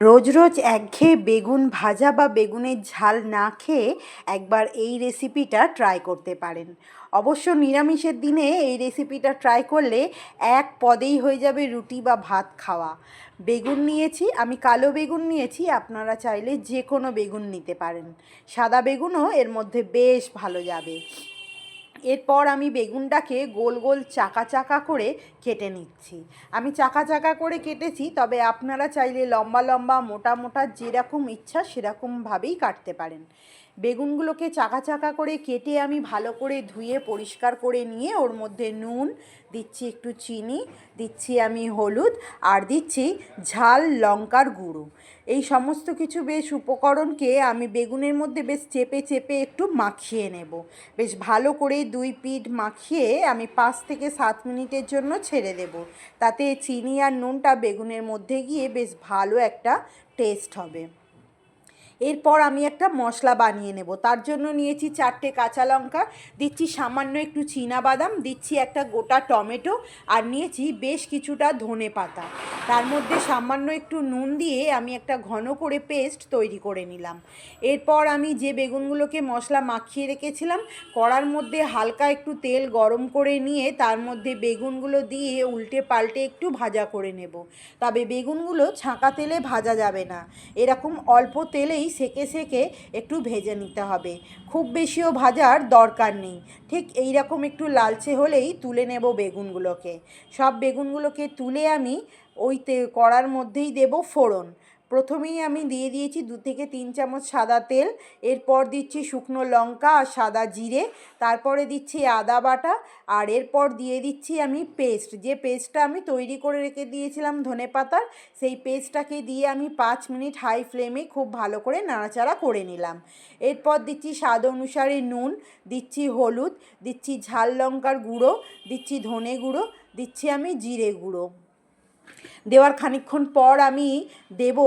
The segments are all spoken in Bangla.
রোজ রোজ একঘেয়ে বেগুন ভাজা বা বেগুনের ঝাল না খেয়ে একবার এই রেসিপিটা ট্রাই করতে পারেন। অবশ্য নিরামিষের দিনে এই রেসিপিটা ট্রাই করলে এক পদেই হয়ে যাবে রুটি বা ভাত খাওয়া। বেগুন নিয়েছি, আমি কালো বেগুন নিয়েছি, আপনারা চাইলে যে কোনো বেগুন নিতে পারেন। সাদা বেগুনও এর মধ্যে বেশ ভালো যাবে। এরপর আমি বেগুনটাকে গোল গোল চাকা চাকা করে কেটে নিচ্ছি। আমি চাকা চাকা করে কেটেছি, তবে আপনারা চাইলে লম্বা লম্বা মোটা মোটা যেরকম ইচ্ছা সেরকমভাবেই কাটতে পারেন। বেগুনগুলোকে চাকা চাকা করে কেটে আমি ভালো করে ধুয়ে পরিষ্কার করে নিয়ে ওর মধ্যে নুন দিচ্ছি, একটু চিনি দিচ্ছি, আমি হলুদ আর দিচ্ছি ঝাল লঙ্কার গুঁড়ো। এই সমস্ত কিছু বেশ উপকরণকে আমি বেগুনের মধ্যে বেশ চেপে চেপে একটু মাখিয়ে নেব। বেশ ভালো করে দুই পিঠ মাখিয়ে আমি 5 থেকে 7 মিনিটের জন্য ছেড়ে দেব। তাতে চিনি আর নুনটা বেগুনের মধ্যে গিয়ে বেশ ভালো একটা টেস্ট হবে। এরপর আমি একটা মশলা বানিয়ে নেব। তার জন্য নিয়েছি 4টে কাঁচা লঙ্কা, দিচ্ছি সামান্য একটু চীনাবাদাম, দিচ্ছি একটা গোটা টমেটো আর নিয়েছি বেশ কিছুটা ধনে পাতা। তার মধ্যে সামান্য একটু নুন দিয়ে আমি একটা ঘন করে পেস্ট তৈরি করে নিলাম। এরপর আমি যে বেগুনগুলোকে মশলা মাখিয়ে রেখেছিলাম, কড়ার মধ্যে হালকা একটু তেল গরম করে নিয়ে তার মধ্যে বেগুনগুলো দিয়ে উল্টে পাল্টে একটু ভাজা করে নেব। তবে বেগুনগুলো ছাঁকা তেলে ভাজা যাবে না, এরকম অল্প তেলেই সেকে সেকে একটু ভেজে নিতে হবে। খুব বেশিও ভাজার দরকার নেই, ঠিক এই রকম একটু লালচে হলেই তুলে নেব বেগুনগুলোকে। সব বেগুনগুলোকে তুলে আমি ওই কড়ার মধ্যেই দেব ফোড়ন। প্রথমেই আমি দিয়ে দিয়েছি 2 থেকে 3 চামচ সাদা তেল, এরপর দিচ্ছি শুকনো লঙ্কা আর সাদা জিরে, তারপরে দিচ্ছি আদা বাটা, আর এরপর দিয়ে দিচ্ছি আমি পেস্ট, যে পেস্টটা আমি তৈরি করে রেখে দিয়েছিলাম ধনে পাতার, সেই পেস্টটাকে দিয়ে আমি 5 মিনিট হাই ফ্লেমে খুব ভালো করে নাড়াচাড়া করে নিলাম। এরপর দিচ্ছি স্বাদ অনুসারে নুন, দিচ্ছি হলুদ, দিচ্ছি ঝাল লঙ্কার গুঁড়ো, দিচ্ছি ধনে গুঁড়ো, দিচ্ছি আমি জিরে গুঁড়ো। দেওয়ার খানিকক্ষণ পর আমি দেব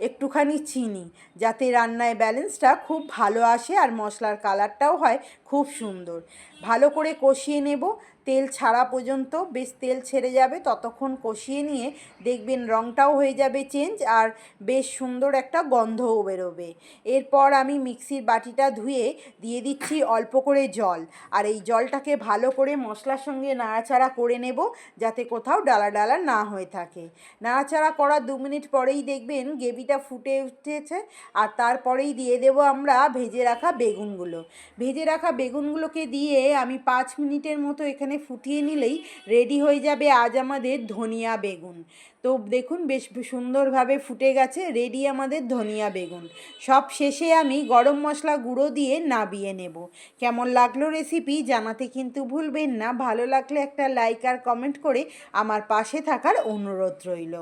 একটুখানি চিনি, যাতে রান্নায় ব্যালেন্সটা খুব ভালো আসে আর মশলার কালারটাও হয় খুব সুন্দর। ভালো করে কষিয়ে নেব তেল ছাড়া পর্যন্ত, বেশ তেল ছেড়ে যাবে ততক্ষণ কষিয়ে নিয়ে দেখবেন রঙটাও হয়ে যাবে চেঞ্জ আর বেশ সুন্দর একটা গন্ধও বেরোবে। এরপর আমি মিক্সির বাটিটা ধুয়ে দিয়ে দিচ্ছি অল্প করে জল, আর এই জলটাকে ভালো করে মশলার সঙ্গে নাড়াচাড়া করে নেব, যাতে কোথাও ডালা ডালা না হয়ে থাকে। নাড়াচাড়া করার 2 মিনিট পরেই দেখবেন গ্রেভিটা ফুটে উঠেছে, আর তারপরেই দিয়ে দেব আমরা ভেজে রাখা বেগুনগুলো। ভেজে রাখা বেগুনগুলোকে দিয়ে আমি 5 মিনিটের মতো এখানে ফুটিয়ে নিলেই রেডি হয়ে যাবে আজ আমাদের ধনিয়া বেগুন। তো দেখুন বেশ সুন্দরভাবে ফুটে গেছে, রেডি আমাদের ধনিয়া বেগুন। সব শেষে আমি গরম মশলা গুঁড়ো দিয়ে নাবিয়ে নেব। কেমন লাগলো রেসিপি জানাতে কিন্তু ভুলবেন না। ভালো লাগলে একটা লাইক আর কমেন্ট করে আমার পাশে থাকার অনুরোধ রইল।